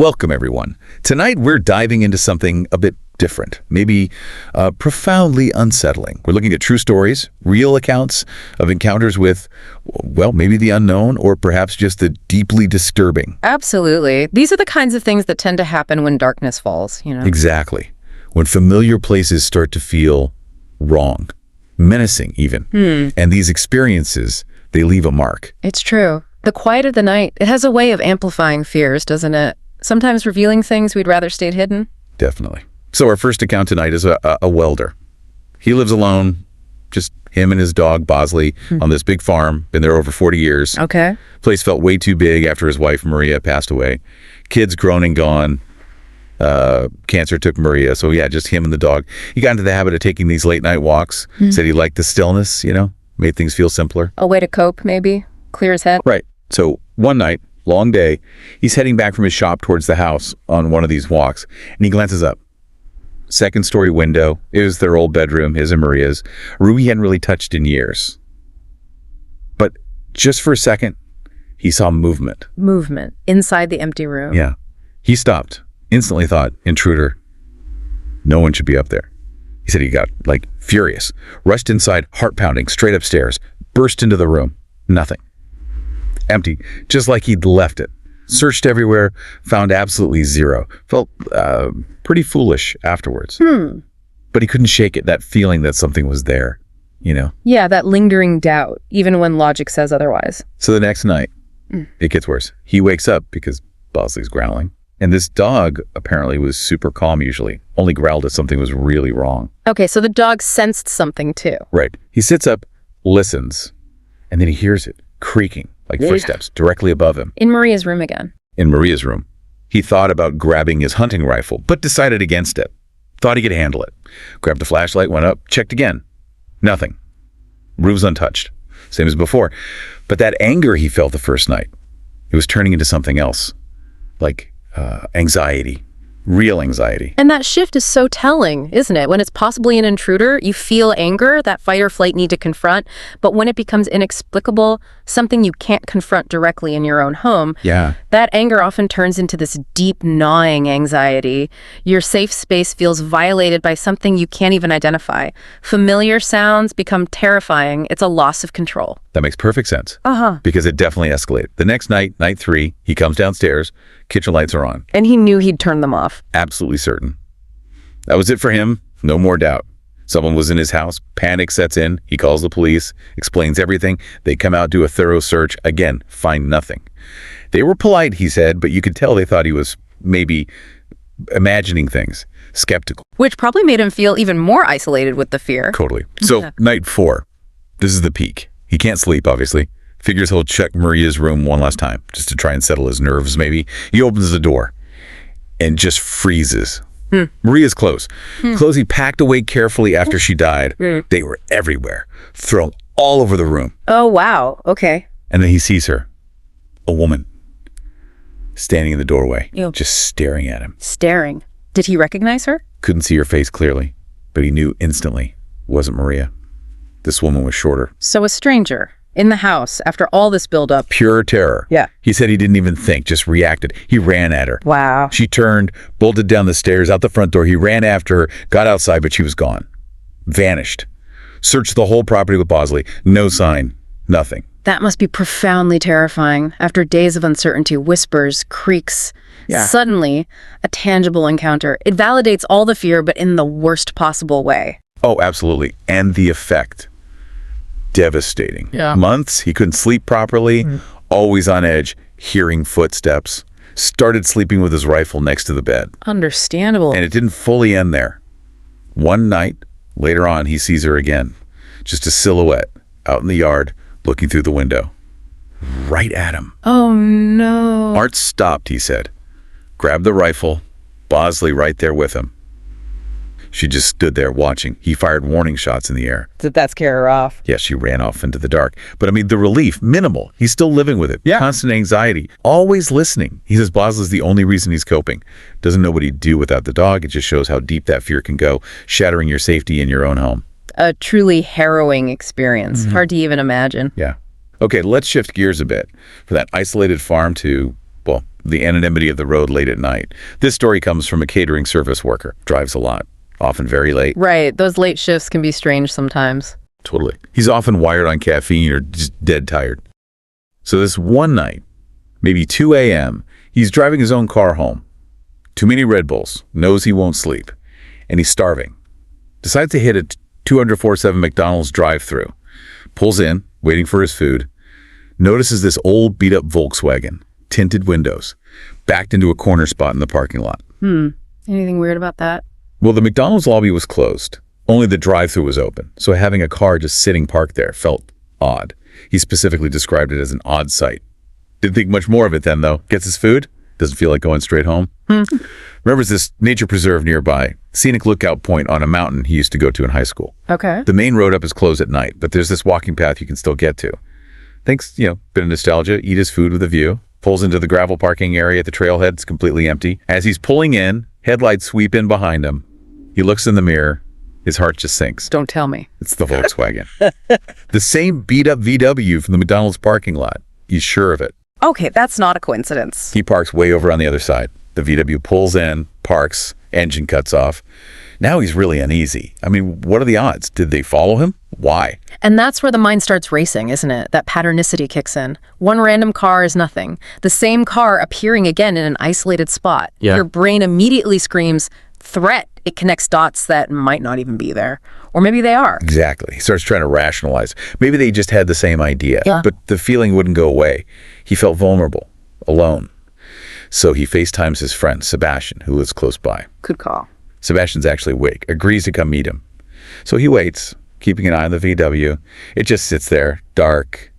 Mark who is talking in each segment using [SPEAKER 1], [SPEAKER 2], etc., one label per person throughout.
[SPEAKER 1] Welcome, everyone. Tonight, we're diving into something a bit different, maybe profoundly unsettling. We're looking at true stories, real accounts of encounters with, well, maybe the unknown, or perhaps just the deeply disturbing.
[SPEAKER 2] Absolutely. These are the kinds of things that tend to happen when darkness falls, you know?
[SPEAKER 1] Exactly. When familiar places start to feel wrong, menacing even. And these experiences, they leave a mark.
[SPEAKER 2] It's true. The quiet of the night, it has a way of amplifying fears, doesn't it? Sometimes revealing things we'd rather stayed hidden.
[SPEAKER 1] Definitely. So our first account tonight is a welder. He lives alone, just him and his dog, Bosley, on this big farm. Been there over 40 years.
[SPEAKER 2] Okay.
[SPEAKER 1] Place felt way too big after his wife, Maria, passed away. Kids grown and gone. Cancer took Maria. So yeah, just him and the dog. He got into the habit of taking these late night walks. Said he liked the stillness, made things feel simpler.
[SPEAKER 2] A way to cope, maybe? Clear his head?
[SPEAKER 1] Right. So one night, long day, he's heading back from his shop towards the house on one of these walks, and he glances up. Second story window. It was their old bedroom, his and Maria's. A room he hadn't really touched in years. But just for a second, he saw movement.
[SPEAKER 2] Movement. Inside the empty room.
[SPEAKER 1] Yeah. He stopped. Instantly thought, intruder. No one should be up there. He said he got, furious. Rushed inside, heart pounding, straight upstairs. Burst into the room. Nothing. Empty. Just like he'd left it. Searched everywhere, found absolutely zero. Felt pretty foolish afterwards. But he couldn't shake it, that feeling that something was there,
[SPEAKER 2] Yeah, that lingering doubt, even when logic says otherwise.
[SPEAKER 1] So the next night, it gets worse. He wakes up because Bosley's growling. And this dog apparently was super calm usually, only growled if something was really wrong.
[SPEAKER 2] Okay, so the dog sensed something too.
[SPEAKER 1] Right. He sits up, listens, and then he hears it creaking, like footsteps, directly above him.
[SPEAKER 2] In Maria's room again.
[SPEAKER 1] In Maria's room. He thought about grabbing his hunting rifle, but decided against it. Thought he could handle it. Grabbed the flashlight, went up, checked again. Nothing. Room's untouched. Same as before. But that anger he felt the first night, it was turning into something else. Like anxiety. Real anxiety.
[SPEAKER 2] And that shift is so telling, isn't it? When it's possibly an intruder, you feel anger, that fight or flight need to confront. But when it becomes inexplicable, something you can't confront directly in your own home, that anger often turns into this deep, gnawing anxiety. Your safe space feels violated by something you can't even identify. Familiar sounds become terrifying. It's a loss of control.
[SPEAKER 1] That makes perfect sense. Because it definitely escalated. The next night, night 3, he comes downstairs, kitchen lights are on.
[SPEAKER 2] And he knew he'd turn them off.
[SPEAKER 1] Absolutely certain. That was it for him. No more doubt. Someone was in his house. Panic sets in. He calls the police, explains everything. They come out, do a thorough search. Again, find nothing. They were polite, he said, but you could tell they thought he was maybe imagining things. Skeptical.
[SPEAKER 2] Which probably made him feel even more isolated with the fear.
[SPEAKER 1] Totally. So, night 4. This is the peak. He can't sleep, obviously. Figures he'll check Maria's room one last time, just to try and settle his nerves, maybe. He opens the door and just freezes. Maria's clothes. Clothes he packed away carefully after she died. They were everywhere, thrown all over the room.
[SPEAKER 2] Oh, wow. Okay.
[SPEAKER 1] And then he sees her, a woman, standing in the doorway, just staring at him.
[SPEAKER 2] Staring. Did he recognize her?
[SPEAKER 1] Couldn't see her face clearly, but he knew instantly it wasn't Maria. This woman was shorter.
[SPEAKER 2] So a stranger in the house after all this buildup.
[SPEAKER 1] Pure terror.
[SPEAKER 2] Yeah.
[SPEAKER 1] He said he didn't even think, just reacted. He ran at her.
[SPEAKER 2] Wow.
[SPEAKER 1] She turned, bolted down the stairs, out the front door. He ran after her, got outside, but she was gone. Vanished. Searched the whole property with Bosley. No sign. Nothing.
[SPEAKER 2] That must be profoundly terrifying. After days of uncertainty, whispers, creaks, suddenly a tangible encounter. It validates all the fear, but in the worst possible way.
[SPEAKER 1] Oh, absolutely. And the effect. Devastating. Months, he couldn't sleep properly, always on edge, hearing footsteps. Started sleeping with his rifle next to the bed.
[SPEAKER 2] Understandable.
[SPEAKER 1] And it didn't fully end there. One night, later on, he sees her again. Just a silhouette out in the yard, looking through the window. Right at him.
[SPEAKER 2] Oh, no.
[SPEAKER 1] Art stopped, he said. Grabbed the rifle, Bosley right there with him. She just stood there watching. He fired warning shots in the air.
[SPEAKER 2] Did that scare her off?
[SPEAKER 1] Yes, she ran off into the dark. But the relief, minimal. He's still living with it. Constant anxiety. Always listening. He says Bosley's the only reason he's coping. Doesn't know what he'd do without the dog. It just shows how deep that fear can go, shattering your safety in your own home.
[SPEAKER 2] A truly harrowing experience. Hard to even imagine.
[SPEAKER 1] Yeah. Okay, let's shift gears a bit. For that isolated farm to, well, the anonymity of the road late at night. This story comes from a catering service worker. Drives a lot, often very late.
[SPEAKER 2] Right. Those late shifts can be strange sometimes.
[SPEAKER 1] Totally. He's often wired on caffeine or just dead tired. So this one night, maybe 2 a.m., he's driving his own car home. Too many Red Bulls, knows he won't sleep, and he's starving. Decides to hit a 247 McDonald's drive-thru. Pulls in, waiting for his food. Notices this old beat-up Volkswagen, tinted windows, backed into a corner spot in the parking lot.
[SPEAKER 2] Anything weird about that?
[SPEAKER 1] Well, the McDonald's lobby was closed. Only the drive-thru was open, so having a car just sitting parked there felt odd. He specifically described it as an odd sight. Didn't think much more of it then, though. Gets his food, doesn't feel like going straight home. Remembers this nature preserve nearby, scenic lookout point on a mountain he used to go to in high school.
[SPEAKER 2] Okay.
[SPEAKER 1] The main road up is closed at night, but there's this walking path you can still get to. Thinks, bit of nostalgia, eat his food with a view. Pulls into the gravel parking area at the trailhead. It's completely empty. As he's pulling in, headlights sweep in behind him. He looks in the mirror. His heart just sinks.
[SPEAKER 2] Don't tell me.
[SPEAKER 1] It's the Volkswagen. The same beat-up VW from the McDonald's parking lot. He's sure of it.
[SPEAKER 3] Okay, that's not a coincidence.
[SPEAKER 1] He parks way over on the other side. The VW pulls in, parks, engine cuts off. Now he's really uneasy. I mean, what are the odds? Did they follow him? Why?
[SPEAKER 2] And that's where the mind starts racing, isn't it? That patternicity kicks in. One random car is nothing. The same car appearing again in an isolated spot.
[SPEAKER 1] Yeah.
[SPEAKER 2] Your brain immediately screams, threat. It connects dots that might not even be there. Or maybe they are.
[SPEAKER 1] Exactly. He starts trying to rationalize. Maybe they just had the same idea,
[SPEAKER 2] Yeah.
[SPEAKER 1] but the feeling wouldn't go away. He felt vulnerable, alone. So he FaceTimes his friend, Sebastian, who lives close by.
[SPEAKER 3] Good call.
[SPEAKER 1] Sebastian's actually awake, agrees to come meet him. So he waits, keeping an eye on the VW. It just sits there, dark.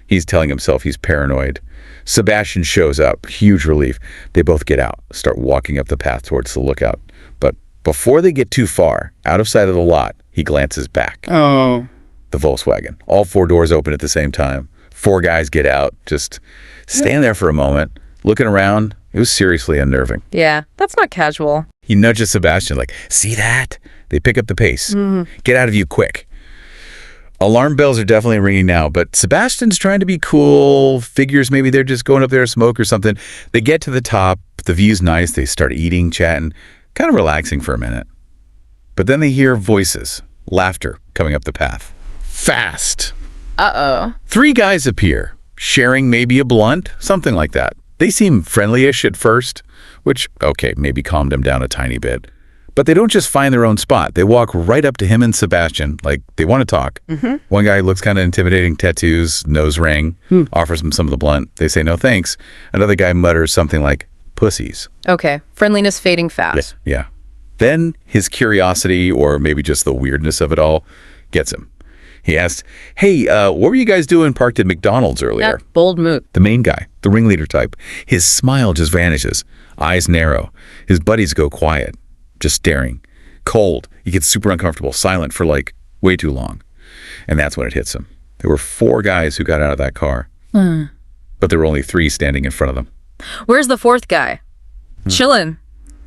[SPEAKER 1] He's telling himself he's paranoid. Sebastian shows up, huge relief. They both get out, start walking up the path towards the lookout. But before they get too far, out of sight of the lot, he glances back.
[SPEAKER 3] Oh.
[SPEAKER 1] The Volkswagen. All 4 doors open at the same time. 4 guys get out, just stand there for a moment, looking around. It was seriously unnerving.
[SPEAKER 2] Yeah, that's not casual.
[SPEAKER 1] He nudges Sebastian like, see that? They pick up the pace. Get out of you quick. Alarm bells are definitely ringing now, but Sebastian's trying to be cool, figures maybe they're just going up there to smoke or something. They get to the top, the view's nice, they start eating, chatting, kind of relaxing for a minute. But then they hear voices, laughter coming up the path. Fast.
[SPEAKER 2] Uh-oh.
[SPEAKER 1] 3 guys appear, sharing maybe a blunt, something like that. They seem friendly-ish at first, which, okay, maybe calmed him down a tiny bit. But they don't just find their own spot. They walk right up to him and Sebastian, like they want to talk. One guy looks kind of intimidating, tattoos, nose ring, offers him some of the blunt. They say no thanks. Another guy mutters something like, pussies.
[SPEAKER 2] Okay, friendliness fading fast.
[SPEAKER 1] Yeah. Then his curiosity, or maybe just the weirdness of it all, gets him. He asks, hey, what were you guys doing parked at McDonald's earlier?
[SPEAKER 2] Bold move.
[SPEAKER 1] The main guy, the ringleader type, his smile just vanishes. Eyes narrow. His buddies go quiet, just staring. Cold. He gets super uncomfortable, silent for like way too long. And that's when it hits him. There were 4 guys who got out of that car. But there were only 3 standing in front of them.
[SPEAKER 2] Where's the 4th guy? Chillin'.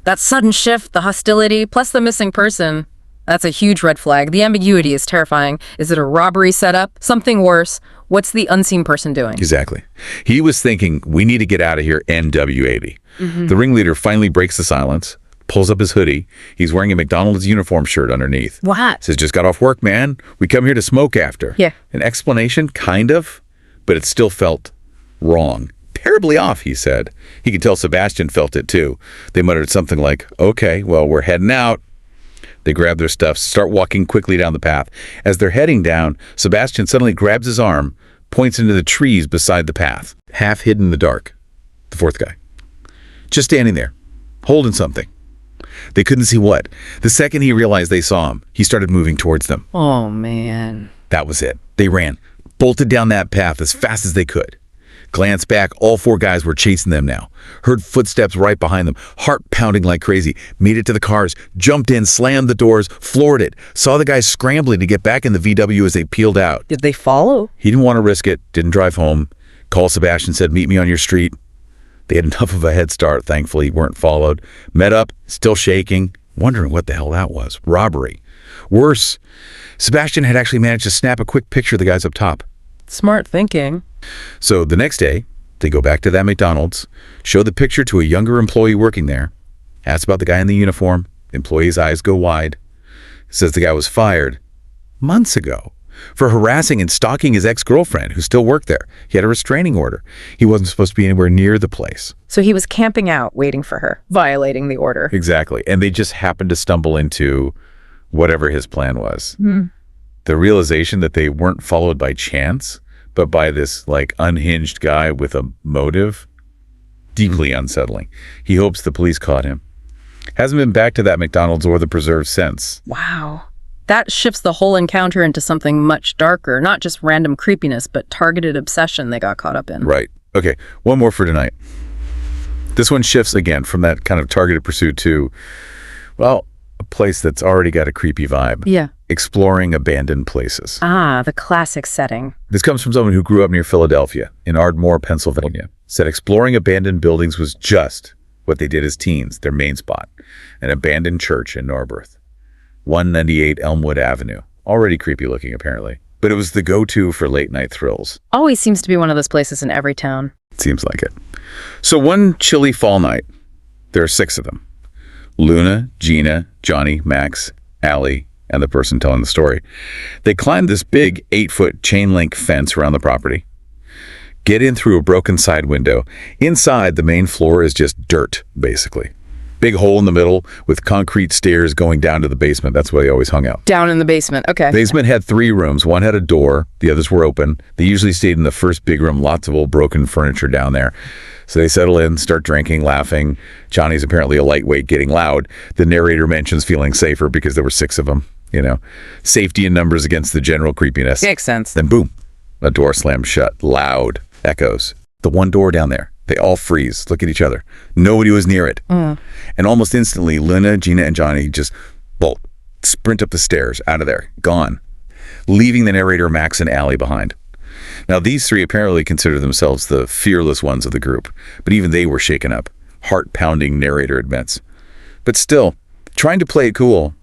[SPEAKER 2] That sudden shift, the hostility, plus the missing person. That's a huge red flag. The ambiguity is terrifying. Is it a robbery setup? Something worse? What's the unseen person doing?
[SPEAKER 1] Exactly. He was thinking, we need to get out of here NW80. The ringleader finally breaks the silence, pulls up his hoodie. He's wearing a McDonald's uniform shirt underneath.
[SPEAKER 2] What?
[SPEAKER 1] Says, just got off work, man. We come here to smoke after.
[SPEAKER 2] Yeah.
[SPEAKER 1] An explanation, kind of, but it still felt wrong. Terribly off, he said. He could tell Sebastian felt it too. They muttered something like, okay, well, we're heading out. They grab their stuff, start walking quickly down the path. As they're heading down, Sebastian suddenly grabs his arm, points into the trees beside the path, half hidden in the dark. The 4th guy. Just standing there, holding something. They couldn't see what. The second he realized they saw him, he started moving towards them.
[SPEAKER 2] Oh, man.
[SPEAKER 1] That was it. They ran, bolted down that path as fast as they could. Glanced back, all 4 guys were chasing them now. Heard footsteps right behind them, heart pounding like crazy. Made it to the cars, jumped in, slammed the doors, floored it. Saw the guys scrambling to get back in the VW as they peeled out.
[SPEAKER 3] Did they follow?
[SPEAKER 1] He didn't want to risk it, didn't drive home. Called Sebastian, said, meet me on your street. They had enough of a head start, thankfully, weren't followed. Met up, still shaking, wondering what the hell that was. Robbery. Worse, Sebastian had actually managed to snap a quick picture of the guys up top.
[SPEAKER 2] Smart thinking.
[SPEAKER 1] So the next day, They go back to that McDonald's, show the picture to a younger employee working there, ask about the guy in the uniform. The employee's eyes go wide. Says the guy was fired months ago for harassing and stalking his ex-girlfriend who still worked there. He had a restraining order. He wasn't supposed to be anywhere near the place.
[SPEAKER 3] So he was camping out, waiting for her, violating the order.
[SPEAKER 1] Exactly. And they just happened to stumble into whatever his plan was. The realization that they weren't followed by chance, but by this like unhinged guy with a motive, deeply unsettling. He hopes the police caught him. Hasn't been back to that McDonald's or the preserve since.
[SPEAKER 2] Wow. That shifts the whole encounter into something much darker, not just random creepiness, but targeted obsession they got caught up in.
[SPEAKER 1] Right. Okay, one more for tonight. This one shifts again from that kind of targeted pursuit to, well, a place that's already got a creepy vibe.
[SPEAKER 2] Yeah.
[SPEAKER 1] Exploring abandoned places.
[SPEAKER 2] Ah, the classic setting.
[SPEAKER 1] This comes from someone who grew up near Philadelphia, in Ardmore, Pennsylvania. Said exploring abandoned buildings was just what they did as teens, their main spot. An abandoned church in Norberth. 198 Elmwood Avenue. Already creepy looking, apparently. But it was the go-to for late-night thrills.
[SPEAKER 2] Always seems to be one of those places in every town.
[SPEAKER 1] Seems like it. So one chilly fall night, there are 6 of them. Luna, Gina, Johnny, Max, Allie, and the person telling the story. They climb this big 8-foot chain link fence around the property. Get in through a broken side window. Inside, the main floor is just dirt, basically. Big hole in the middle with concrete stairs going down to the basement. That's where they always hung out.
[SPEAKER 3] Down in the basement, okay.
[SPEAKER 1] Basement had 3 rooms. One had a door. The others were open. They usually stayed in the first big room. Lots of old broken furniture down there. So they settle in, start drinking, laughing. Johnny's apparently a lightweight, getting loud. The narrator mentions feeling safer because there were 6 of them. You know, safety in numbers against the general creepiness.
[SPEAKER 3] Makes sense.
[SPEAKER 1] Then boom, a door slams shut. Loud echoes. The one door down there. They all freeze, look at each other. Nobody was near it. And almost instantly, Luna, Gina, and Johnny just bolt, sprint up the stairs, out of there, gone, leaving the narrator, Max, and Allie behind. Now, these 3 apparently consider themselves the fearless ones of the group, but even they were shaken up, heart-pounding, narrator admits. But still, trying to play it cool,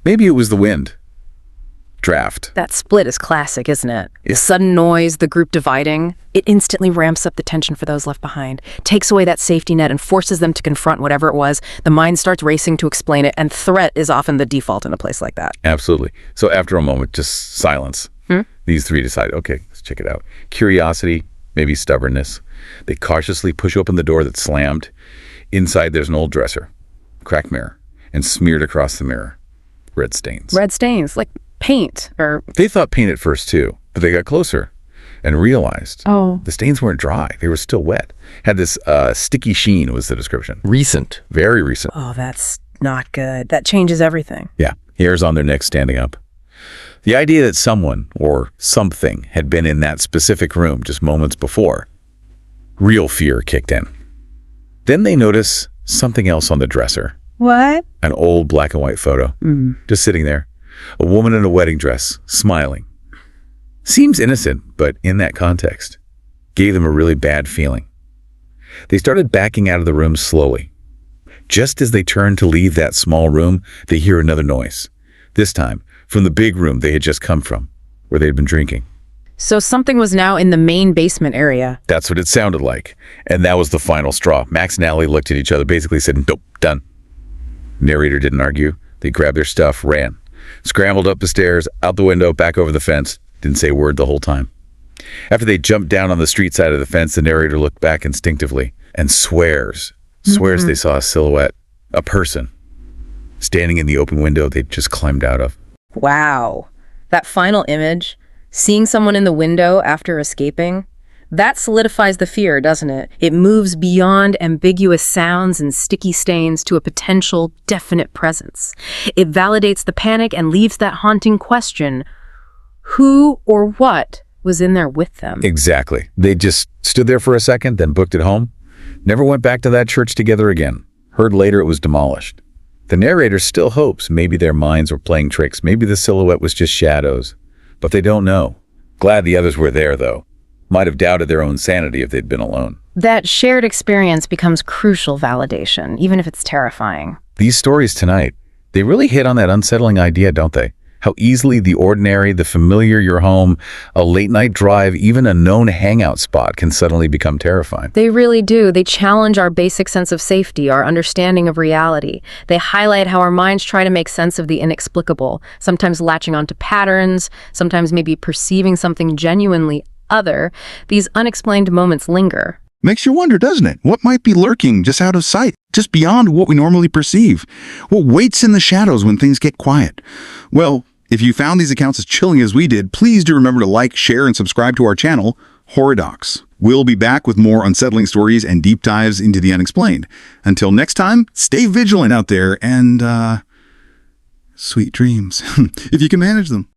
[SPEAKER 1] maybe it was the wind. Draft.
[SPEAKER 2] That split is classic, isn't it? The sudden noise, the group dividing, it instantly ramps up the tension for those left behind, takes away that safety net and forces them to confront whatever it was. The mind starts racing to explain it, and threat is often the default in a place like that.
[SPEAKER 1] Absolutely. So after a moment, just silence. These 3 decide, okay, let's check it out. Curiosity, maybe stubbornness. They cautiously push open the door that's slammed. Inside, there's an old dresser, cracked mirror, and smeared across the mirror, red stains.
[SPEAKER 2] Red stains, like paint, or...
[SPEAKER 1] They thought paint at first too, but they got closer and realized the stains weren't dry. They were still wet. Had this sticky sheen was the description.
[SPEAKER 4] Recent.
[SPEAKER 1] Very recent.
[SPEAKER 2] Oh, that's not good. That changes everything.
[SPEAKER 1] Yeah, hairs on their necks standing up. The idea that someone or something had been in that specific room just moments before, real fear kicked in. Then they notice something else on the dresser.
[SPEAKER 2] What?
[SPEAKER 1] An old black and white photo, just sitting there. A woman in a wedding dress, smiling. Seems innocent, but in that context, gave them a really bad feeling. They started backing out of the room slowly. Just as they turned to leave that small room, they hear another noise. This time, from the big room they had just come from, where they'd been drinking.
[SPEAKER 2] So something was now in the main basement area.
[SPEAKER 1] That's what it sounded like. And that was the final straw. Max and Allie looked at each other, basically said, nope, done. Narrator didn't argue. They grabbed their stuff, ran. Scrambled up the stairs, out the window, back over the fence. Didn't say a word the whole time. After they jumped down on the street side of the fence, the narrator looked back instinctively and swears they saw a silhouette, a person, standing in the open window they'd just climbed out of.
[SPEAKER 2] Wow. That final image, seeing someone in the window after escaping, that solidifies the fear, doesn't it? It moves beyond ambiguous sounds and sticky stains to a potential definite presence. It validates the panic and leaves that haunting question, who or what was in there with them?
[SPEAKER 1] Exactly. They just stood there for a second, then booked it home. Never went back to that church together again. Heard later it was demolished. The narrator still hopes maybe their minds were playing tricks. Maybe the silhouette was just shadows. But they don't know. Glad the others were there, though. Might have doubted their own sanity if they'd been alone.
[SPEAKER 2] That shared experience becomes crucial validation, even if it's terrifying.
[SPEAKER 1] These stories tonight, they really hit on that unsettling idea, don't they? How easily the ordinary, the familiar, your home, a late-night drive, even a known hangout spot can suddenly become terrifying.
[SPEAKER 2] They really do. They challenge our basic sense of safety, our understanding of reality. They highlight how our minds try to make sense of the inexplicable, sometimes latching onto patterns, sometimes maybe perceiving something genuinely other. These unexplained moments linger.
[SPEAKER 4] Makes you wonder, doesn't it? What might be lurking just out of sight, just beyond what we normally perceive? What waits in the shadows when things get quiet? Well, if you found these accounts as chilling as we did, please do remember to like, share, and subscribe to our channel, Horror Docs. We'll be back with more unsettling stories and deep dives into the unexplained. Until next time, stay vigilant out there and, sweet dreams, if you can manage them.